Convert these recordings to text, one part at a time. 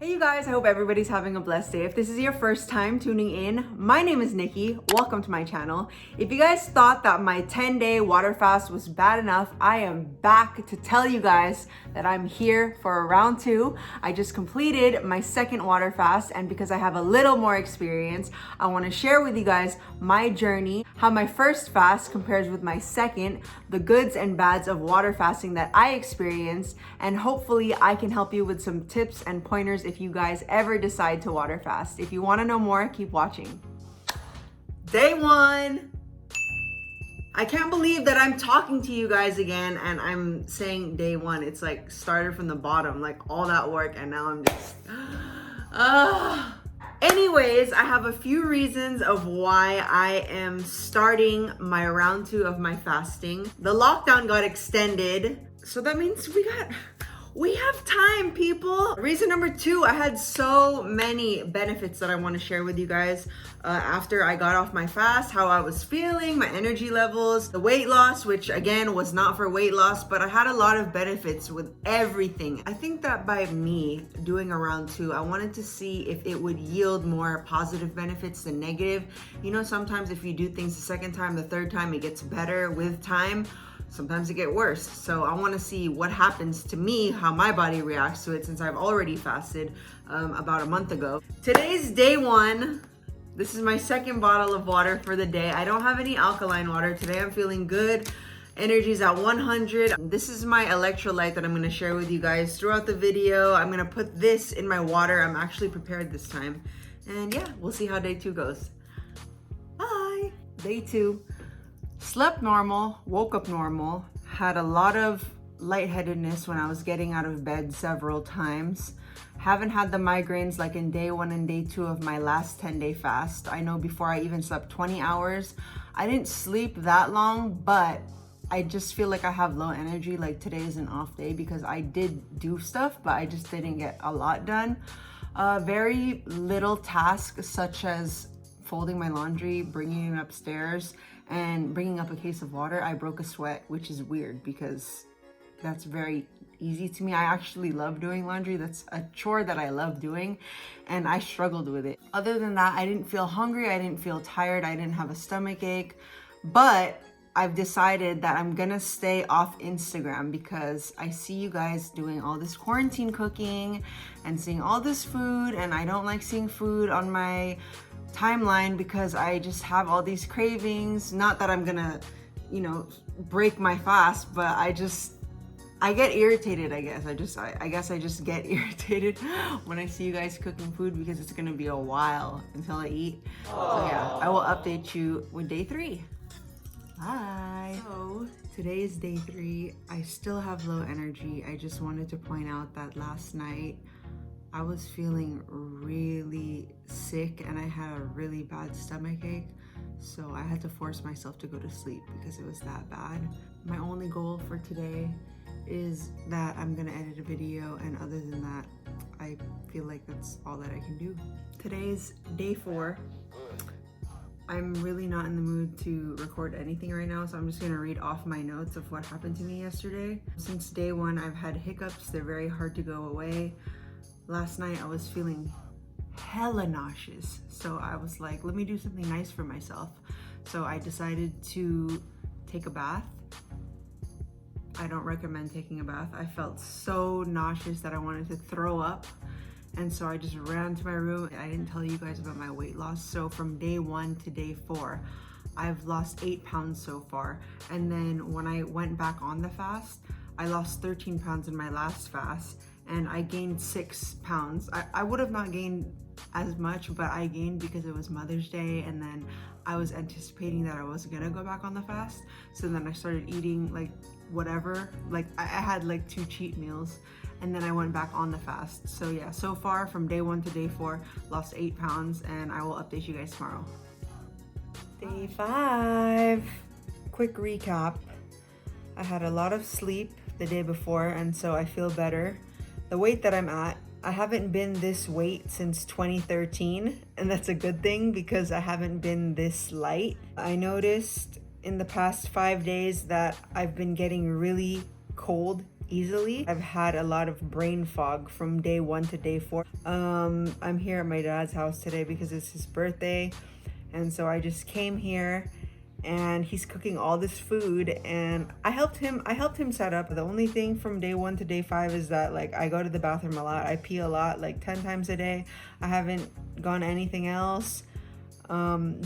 Hey you guys, I hope everybody's having a blessed day. If this is your first time tuning in, my name is Nikki. Welcome to my channel. If you guys thought that my 10-day water fast was bad enough, I am back to tell you guys that I'm here for round 2. I just completed my second water fast, and because I have a little more experience, I want to share with you guys my journey, how my first fast compares with my second, the goods and bads of water fasting that I experienced, and hopefully I can help you with some tips and pointers if you guys ever decide to water fast. If you want to know more, keep watching. Day 1. I can't believe that I'm talking to you guys again and I'm saying day 1. It's like started from the bottom, like all that work, and now I'm just anyways, I have a few reasons of why I am starting my round 2 of my fasting. The lockdown got extended, so that means we have time, people. Reason number 2, I had so many benefits that I want to share with you guys after I got off my fast, how I was feeling, my energy levels, the weight loss, which again was not for weight loss, but I had a lot of benefits with everything. I think that by me doing a round 2, I wanted to see if it would yield more positive benefits than negative. You know, sometimes if you do things the second time, the third time, it gets better with time. Sometimes it gets worse. So I want to see what happens to me, how my body reacts to it, since I've already fasted about a month ago. Today's day 1. This is my second bottle of water for the day. I don't have any alkaline water. Today I'm feeling good. Energy's at 100. This is my electrolyte that I'm going to share with you guys throughout the video. I'm going to put this in my water. I'm actually prepared this time. And yeah, we'll see how day 2 goes. Bye. Day 2. Slept normal, woke up normal, had a lot of lightheadedness when I was getting out of bed several times. Haven't had the migraines like in day 1 and day 2 of my last 10-day fast. I know before I even slept 20 hours. I didn't sleep that long, but I just feel like I have low energy. Like today is an off day because I did do stuff, but I just didn't get a lot done. Very little tasks such as folding my laundry, bringing it upstairs, and bringing up a case of water. I broke a sweat, which is weird because that's very easy to me. I actually love doing laundry. That's a chore that I love doing, and I struggled with it. Other than that, I didn't feel hungry. I didn't feel tired. I didn't have a stomach ache, but I've decided that I'm gonna stay off Instagram because I see you guys doing all this quarantine cooking and seeing all this food, and I don't like seeing food on my timeline because I just have all these cravings. Not that I'm gonna, break my fast, but I get irritated, I guess. I guess I just get irritated when I see you guys cooking food because it's gonna be a while until I eat. So yeah, I will update you with day 3. Bye. So today is day 3. I still have low energy. I just wanted to point out that last night I was feeling really sick and I had a really bad stomach ache, so I had to force myself to go to sleep because it was that bad. My only goal for today is that I'm gonna edit a video, and other than that, I feel like that's all that I can do. Today's day 4. I'm really not in the mood to record anything right now, so I'm just gonna read off my notes of what happened to me yesterday. Since day 1, I've had hiccups. They're very hard to go away. Last night I was feeling hella nauseous, so I was like, let me do something nice for myself. So I decided to take a bath. I don't recommend taking a bath. I felt so nauseous that I wanted to throw up, and so I just ran to my room. I didn't tell you guys about my weight loss. So from day 1 to day 4, I've lost 8 pounds so far, and then when I went back on the fast, I lost 13 pounds in my last fast, and I gained 6 pounds. I would have not gained as much, but I gained because it was Mother's Day, and then I was anticipating that I was gonna go back on the fast. So then I started eating like whatever. Like I had like 2 cheat meals, and then I went back on the fast. So yeah, so far from day 1 to day 4, lost 8 pounds, and I will update you guys tomorrow. Day 5. Quick recap. I had a lot of sleep the day before, and so I feel better. The weight that I'm at, I haven't been this weight since 2013, and that's a good thing because I haven't been this light. I noticed in the past 5 days that I've been getting really cold easily. I've had a lot of brain fog from day 1 to day 4. I'm here at my dad's house today because it's his birthday, and so I just came here and he's cooking all this food and I helped him set up. The only thing from day 1 to day 5 is that like I go to the bathroom a lot. I pee a lot, like 10 times a day. I haven't gone anything else.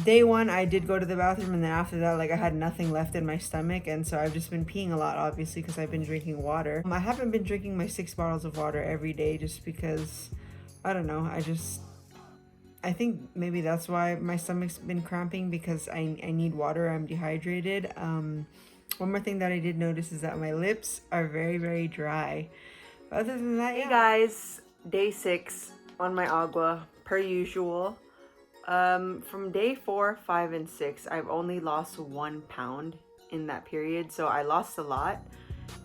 Day 1 I did go to the bathroom, and then after that like I had nothing left in my stomach, and so I've just been peeing a lot, obviously, because I've been drinking water. I haven't been drinking my 6 bottles of water every day just because I don't know, I think maybe that's why my stomach's been cramping, because I need water. I'm dehydrated. One more thing that I did notice is that my lips are very, very dry. But other than that, yeah. Hey guys, day 6 on my agua per usual. From day 4, 5, and 6, I've only lost 1 pound in that period. So I lost a lot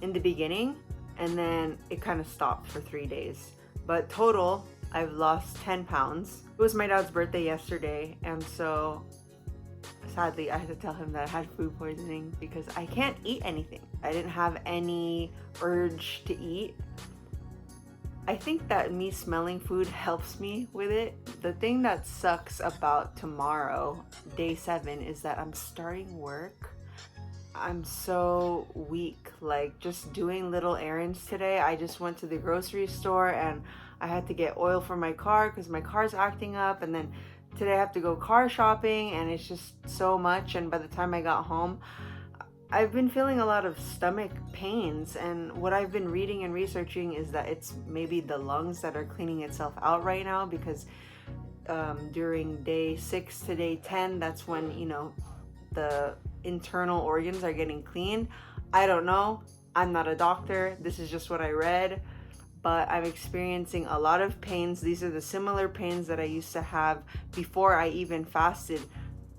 in the beginning, and then it kind of stopped for 3 days. But total, I've lost 10 pounds. It was my dad's birthday yesterday, and so sadly I had to tell him that I had food poisoning because I can't eat anything. I didn't have any urge to eat. I think that me smelling food helps me with it. The thing that sucks about tomorrow, day 7, is that I'm starting work. I'm so weak, like just doing little errands today. I just went to the grocery store and I had to get oil for my car because my car's acting up, and then today I have to go car shopping, and it's just so much. And by the time I got home, I've been feeling a lot of stomach pains, and what I've been reading and researching is that it's maybe the lungs that are cleaning itself out right now, because during day 6 to day 10, that's when, you know, the internal organs are getting cleaned. I don't know. I'm not a doctor. This is just what I read. But I'm experiencing a lot of pains. These are the similar pains that I used to have before I even fasted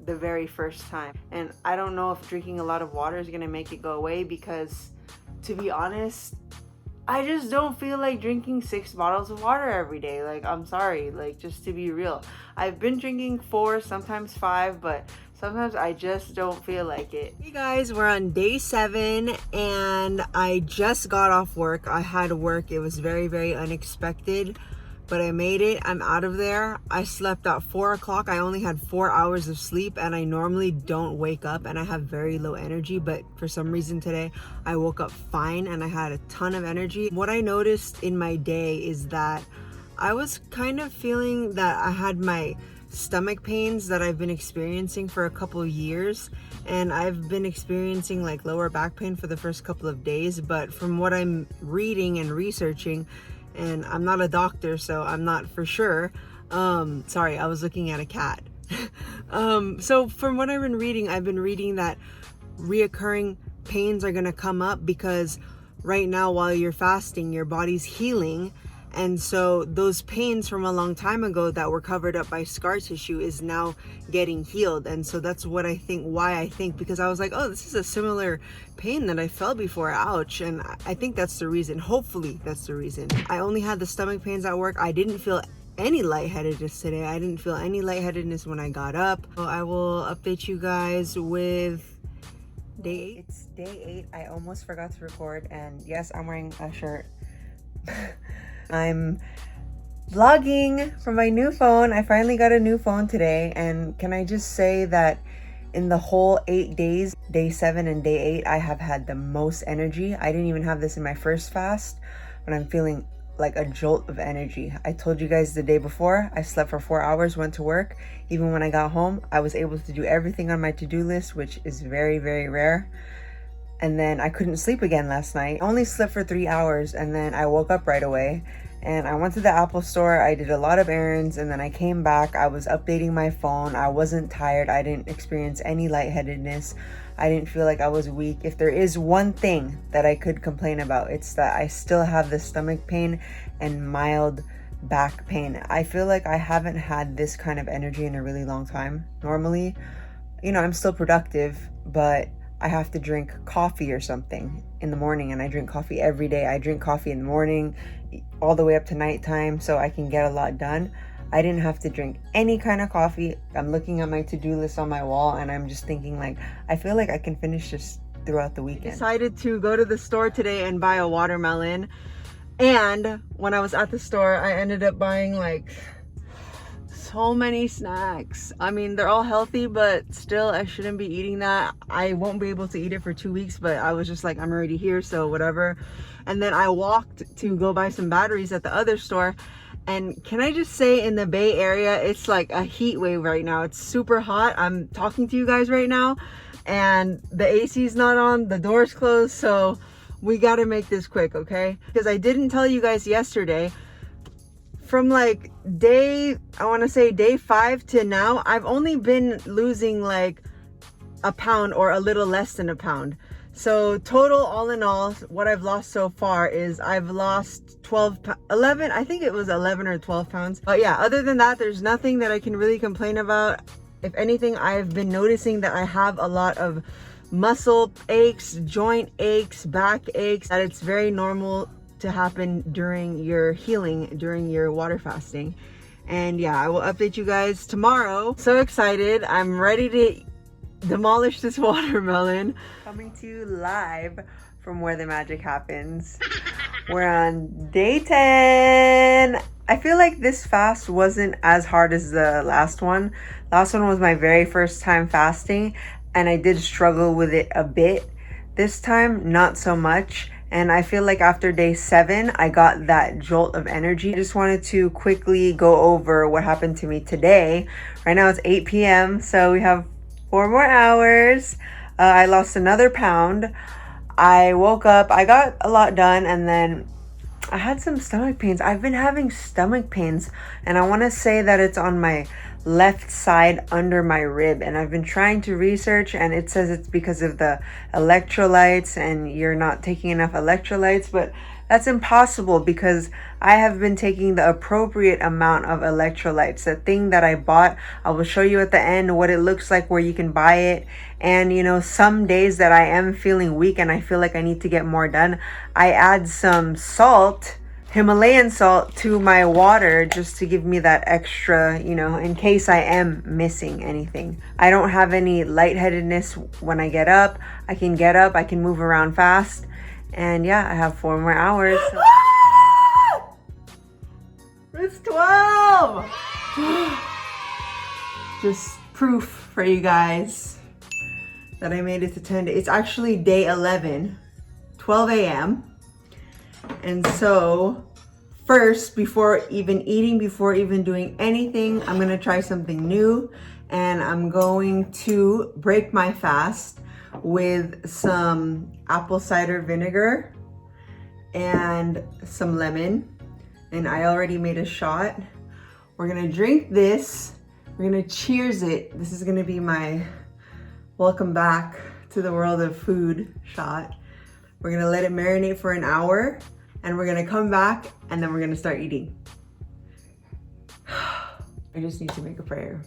the very first time. And I don't know if drinking a lot of water is gonna make it go away, because to be honest, I just don't feel like drinking 6 bottles of water every day. Like, I'm sorry, like, just to be real. I've been drinking 4, sometimes 5, but sometimes I just don't feel like it. Hey guys, we're on day 7 and I just got off work. I had work. It was very, very unexpected, but I made it. I'm out of there. I slept at 4 o'clock. I only had 4 hours of sleep, and I normally don't wake up and I have very low energy, but for some reason today I woke up fine and I had a ton of energy. What I noticed in my day is that I was kind of feeling that I had my stomach pains that I've been experiencing for a couple of years, and I've been experiencing like lower back pain for the first couple of days. But from what I'm reading and researching, and I'm not a doctor, so I'm not for sure. Sorry, I was looking at a cat. So from what I've been reading that reoccurring pains are gonna come up because right now while you're fasting, your body's healing. And so those pains from a long time ago that were covered up by scar tissue is now getting healed. And so that's what I think, because I was like, oh, this is a similar pain that I felt before, ouch. And I think that's the reason. Hopefully that's the reason. I only had the stomach pains at work. I didn't feel any lightheadedness today. I didn't feel any lightheadedness when I got up. So I will update you guys with day 8. It's day 8. I almost forgot to record, and yes, I'm wearing a shirt. I'm vlogging from my new phone. I finally got a new phone today, and can I just say that in the whole 8 days, day 7 and day 8, I have had the most energy. I didn't even have this in my first fast, but I'm feeling like a jolt of energy. I told you guys the day before, I slept for 4 hours, went to work. Even when I got home, I was able to do everything on my to-do list, which is very, very rare. And then I couldn't sleep again last night. I only slept for 3 hours, and then I woke up right away. And I went to the Apple store. I did a lot of errands, and then I came back. I was updating my phone. I wasn't tired. I didn't experience any lightheadedness. I didn't feel like I was weak. If there is one thing that I could complain about, it's that I still have the stomach pain and mild back pain. I feel like I haven't had this kind of energy in a really long time. Normally, you know, I'm still productive, but I have to drink coffee or something in the morning, and I drink coffee every day. I drink coffee in the morning all the way up to nighttime so I can get a lot done. I didn't have to drink any kind of coffee. I'm looking at my to-do list on my wall, and I'm just thinking, like, I feel like I can finish just throughout the weekend. I decided to go to the store today and buy a watermelon. And when I was at the store, I ended up buying like so many snacks. I mean, they're all healthy, but still I shouldn't be eating that. I won't be able to eat it for 2 weeks, but I was just like, I'm already here, so whatever. And then I walked to go buy some batteries at the other store. And can I just say, in the Bay Area, it's like a heat wave right now. It's super hot. I'm talking to you guys right now and the AC is not on, the door's closed, so we got to make this quick, okay? Because I didn't tell you guys yesterday, from like I want to say day 5 to now, I've only been losing like a pound or a little less than a pound. So total, all in all, what I've lost so far is I've lost 11, I think it was 11 or 12 pounds. But yeah, other than that, there's nothing that I can really complain about. If anything, I've been noticing that I have a lot of muscle aches, joint aches, back aches, that it's very normal to happen during your healing, during your water fasting. And yeah, I will update you guys tomorrow. So excited. I'm ready to demolish this watermelon. Coming to you live from where the magic happens. We're on day 10. I feel like this fast wasn't as hard as the last one. Last one was my very first time fasting, and I did struggle with it a bit. This time, not so much. And I feel like after day 7, I got that jolt of energy. I just wanted to quickly go over what happened to me today. Right now it's 8 p.m. so we have 4 more hours. I lost another pound. I woke up, I got a lot done, and then I had some stomach pains. I've been having stomach pains, and I want to say that it's on my left side under my rib, and I've been trying to research, and it says it's because of the electrolytes and you're not taking enough electrolytes, but that's impossible because I have been taking the appropriate amount of electrolytes. The thing that I bought, I will show you at the end what it looks like, where you can buy it. And you know, some days that I am feeling weak and I feel like I need to get more done, I add some salt, Himalayan salt, to my water just to give me that extra, you know, in case I am missing anything. I don't have any lightheadedness when I get up. I can get up, I can move around fast. And yeah, I have 4 more hours. So. It's 12! Just proof for you guys that I made it to 10 days. It's actually day 11, 12 a.m. And so first, before even eating, before even doing anything, I'm gonna try something new. And I'm going to break my fast with some apple cider vinegar and some lemon. And I already made a shot. We're gonna drink this. We're gonna cheers it. This is gonna be my welcome back to the world of food shot. We're gonna let it marinate for an hour, and we're gonna come back, and then we're gonna start eating. I just need to make a prayer.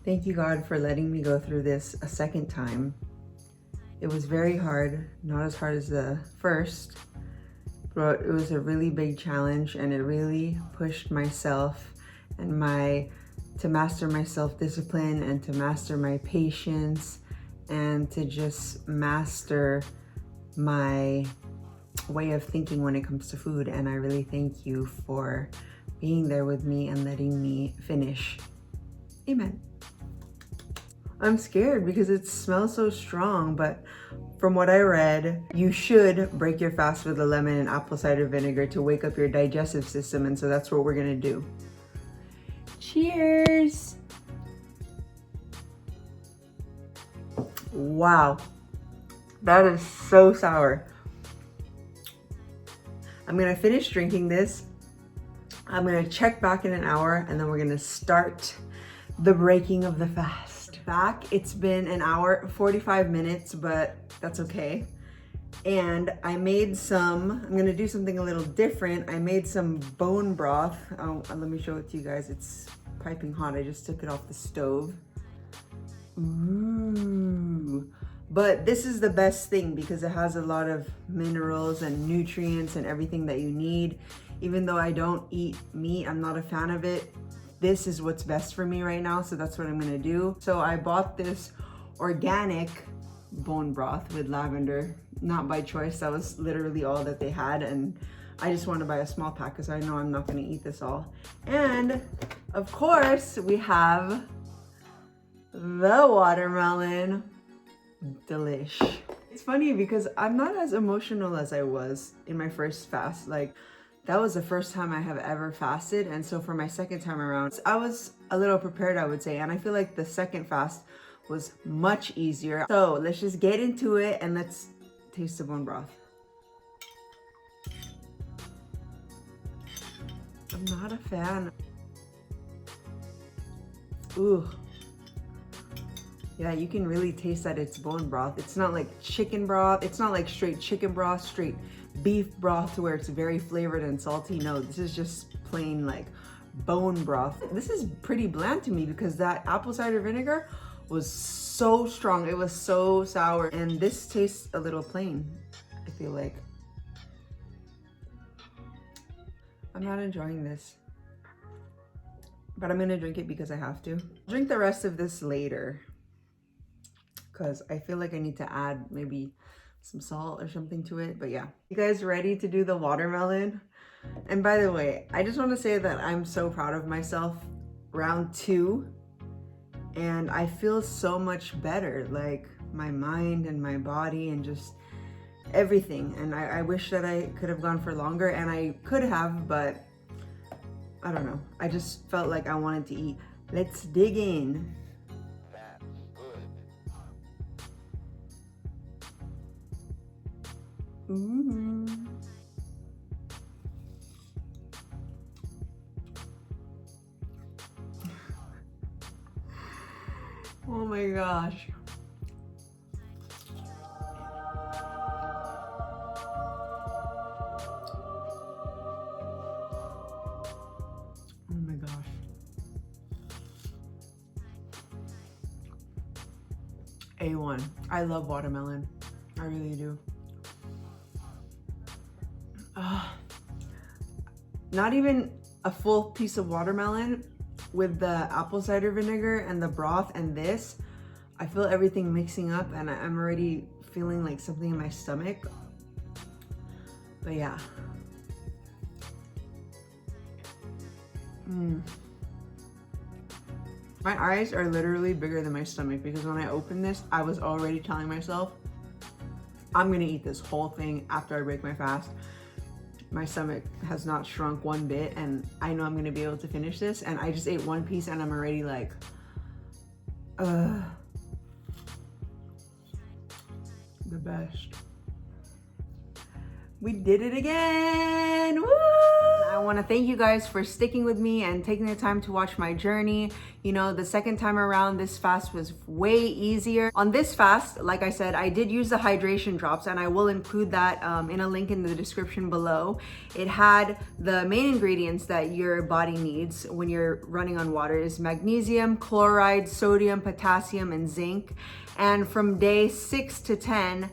Thank you, God, for letting me go through this a second time. It was very hard, not as hard as the first, but it was a really big challenge, and it really pushed myself and to master my self-discipline and to master my patience and to just master my way of thinking when it comes to food. And I really thank you for being there with me and letting me finish. Amen. I'm scared because it smells so strong, but from what I read, you should break your fast with a lemon and apple cider vinegar to wake up your digestive system, and so that's what we're gonna do. Cheers! Wow, that is so sour. I'm gonna finish drinking this. I'm gonna check back in an hour, and then we're gonna start the breaking of the fast. Back, it's been an hour, 45 minutes, but that's okay. And I made I'm gonna do something a little different. I made some bone broth. Oh, let me show it to you guys. It's piping hot. I just took it off the stove. Ooh. But this is the best thing because it has a lot of minerals and nutrients and everything that you need. Even though I don't eat meat, I'm not a fan of it. This is what's best for me right now, so that's what I'm gonna do. So I bought this organic bone broth with lavender. Not by choice, that was literally all that they had, and I just want to buy a small pack because I know I'm not going to eat this all. And of course, we have the watermelon. Delish. It's funny because I'm not as emotional as I was in my first fast. Like, that was the first time I have ever fasted, and so for my second time around, I was a little prepared, I would say, and I feel like the second fast was much easier. So let's just get into it and let's taste the bone broth. I'm not a fan. Ooh. Yeah, you can really taste that it's bone broth. It's not like chicken broth. It's not like straight chicken broth, straight beef broth to where it's very flavored and salty. No, this is just plain like bone broth. This is pretty bland to me because that apple cider vinegar was so strong. It was so sour. And this tastes a little plain, I feel like. I'm not enjoying this, but I'm gonna drink it because I have to. I'll drink the rest of this later because I feel like I need to add maybe some salt or something to it. But yeah, you guys ready to do the watermelon? And by the way, I just want to say that I'm so proud of myself. Round 2, and I feel so much better, like my mind and my body and just everything. And I wish that I could have gone for longer, and I could have, but I don't know. I just felt like I wanted to eat. Let's dig in. Ooh. Oh my gosh. Oh my gosh. A1. I love watermelon. I really do. Not even a full piece of watermelon with the apple cider vinegar and the broth and this. I feel everything mixing up and I'm already feeling like something in my stomach. But yeah. My eyes are literally bigger than my stomach because when I opened this, I was already telling myself, I'm gonna eat this whole thing after I break my fast. My stomach has not shrunk one bit and I know I'm gonna be able to finish this, and I just ate one piece and I'm already like, the best. We did it again, woo! I wanna thank you guys for sticking with me and taking the time to watch my journey. You know, the second time around, this fast was way easier. On this fast, like I said, I did use the hydration drops, and I will include that in a link in the description below. It had the main ingredients that your body needs when you're running on water is magnesium, chloride, sodium, potassium, and zinc. And from day 6 to 10,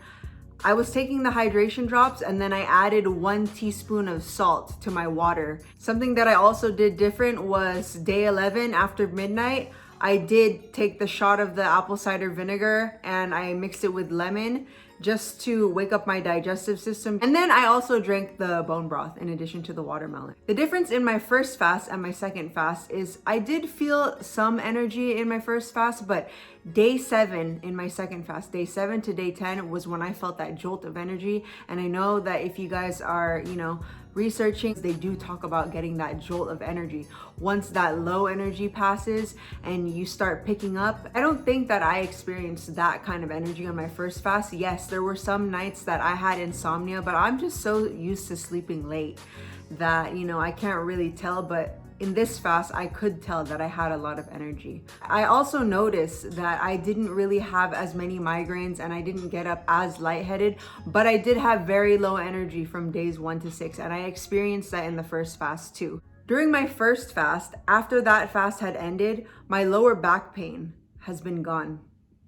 I was taking the hydration drops and then I added 1 teaspoon of salt to my water. Something that I also did different was day 11 after midnight, I did take the shot of the apple cider vinegar and I mixed it with lemon just to wake up my digestive system. And then I also drank the bone broth in addition to the watermelon. The difference in my first fast and my second fast is I did feel some energy in my first fast, but day 7 in my second fast, day 7 to day 10 was when I felt that jolt of energy. And I know that if you guys are, you know, researching, they do talk about getting that jolt of energy. Once that low energy passes and you start picking up, I don't think that I experienced that kind of energy on my first fast. Yes, there were some nights that I had insomnia, but I'm just so used to sleeping late that, you know, I can't really tell, but in this fast, I could tell that I had a lot of energy. I also noticed that I didn't really have as many migraines and I didn't get up as lightheaded, but I did have very low energy from days 1 to 6, and I experienced that in the first fast too. During my first fast, after that fast had ended, my lower back pain has been gone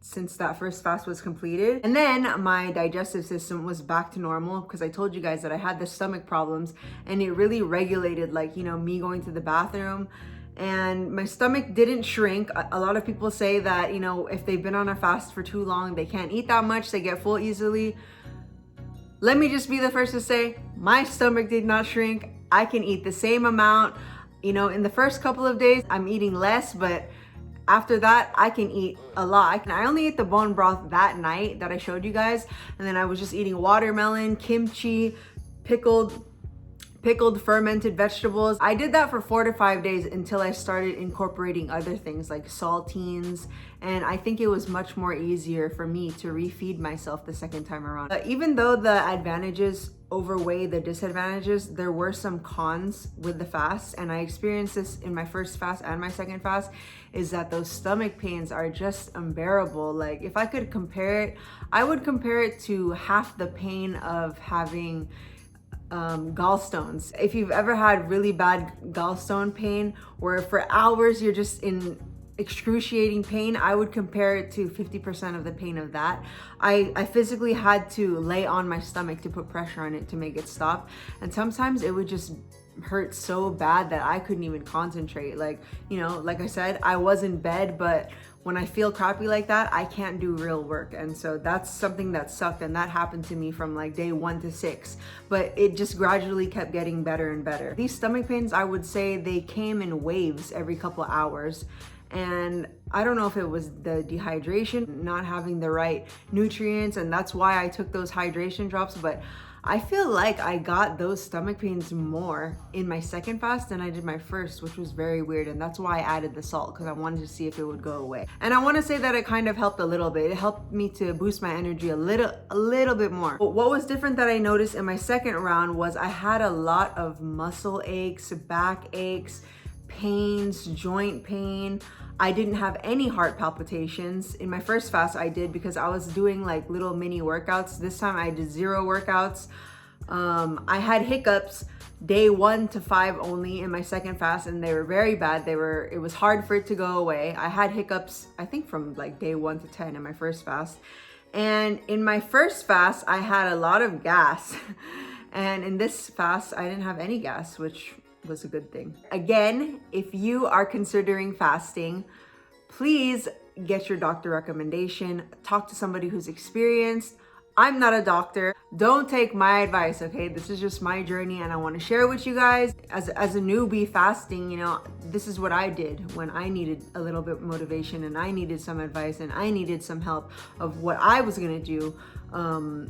since that first fast was completed. And then my digestive system was back to normal because I told you guys that I had the stomach problems, and it really regulated, like, you know, me going to the bathroom and my stomach didn't shrink. A lot of people say that, you know, if they've been on a fast for too long, they can't eat that much, they get full easily. Let me just be the first to say, my stomach did not shrink. I can eat the same amount. You know, in the first couple of days, I'm eating less, but after that, I can eat a lot. I only ate the bone broth that night that I showed you guys, and then I was just eating watermelon, kimchi, pickled fermented vegetables. I did that for 4 to 5 days until I started incorporating other things like saltines, and I think it was much more easier for me to refeed myself the second time around. Even though the advantages outweigh the disadvantages, there were some cons with the fast, and I experienced this in my first fast and my second fast, is that those stomach pains are just unbearable. Like, if I could compare it, I would compare it to half the pain of having gallstones. If you've ever had really bad gallstone pain where for hours you're just in excruciating pain, I would compare it to 50% of the pain of that. I physically had to lay on my stomach to put pressure on it to make it stop, and sometimes it would just hurt so bad that I couldn't even concentrate. Like, you know, like I said, I was in bed, but when I feel crappy like that, I can't do real work. And so that's something that sucked, and that happened to me from like day 1 to 6, but it just gradually kept getting better and better. These stomach pains, I would say they came in waves every couple hours. And I don't know if it was the dehydration, not having the right nutrients, and that's why I took those hydration drops, but I feel like I got those stomach pains more in my second fast than I did my first, which was very weird. And that's why I added the salt, because I wanted to see if it would go away. And I want to say that it kind of helped a little bit. It helped me to boost my energy a little bit more. But what was different that I noticed in my second round was I had a lot of muscle aches, back aches, pains, joint pain. I didn't have any heart palpitations. In my first fast I did, because I was doing like little mini workouts. This time I did 0 workouts. I had hiccups day 1 to 5 only in my second fast, and they were very bad. It was hard for it to go away. I had hiccups, I think from like day 1 to 10 in my first fast. And in my first fast, I had a lot of gas. And in this fast, I didn't have any gas, which was a good thing. Again, if you are considering fasting, please get your doctor recommendation. Talk to somebody who's experienced. I'm not a doctor. Don't take my advice, okay? This is just my journey, and I want to share it with you guys. As a newbie fasting, you know, this is what I did when I needed a little bit motivation, and I needed some advice, and I needed some help of what I was gonna do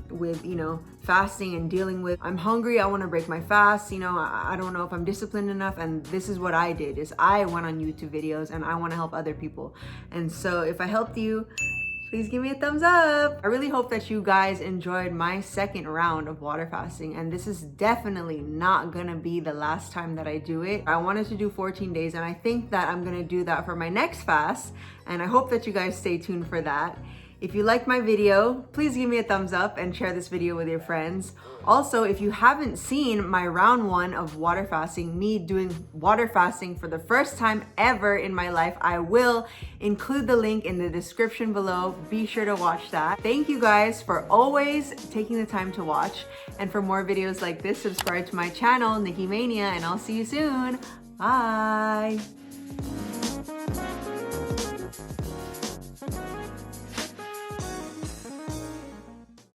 with, you know, fasting and dealing with, I'm hungry, I want to break my fast, you know, I don't know if I'm disciplined enough. And this is what I did, is I went on YouTube videos, and I want to help other people. And so if I helped you, please give me a thumbs up. I really hope that you guys enjoyed my second round of water fasting, and this is definitely not gonna be the last time that I do it. I wanted to do 14 days, and I think that I'm gonna do that for my next fast, and I hope that you guys stay tuned for that. If you liked my video, please give me a thumbs up and share this video with your friends. Also, if you haven't seen my round 1 of water fasting, me doing water fasting for the first time ever in my life, I will include the link in the description below. Be sure to watch that. Thank you guys for always taking the time to watch. And for more videos like this, subscribe to my channel, Nikkimania, and I'll see you soon. Bye.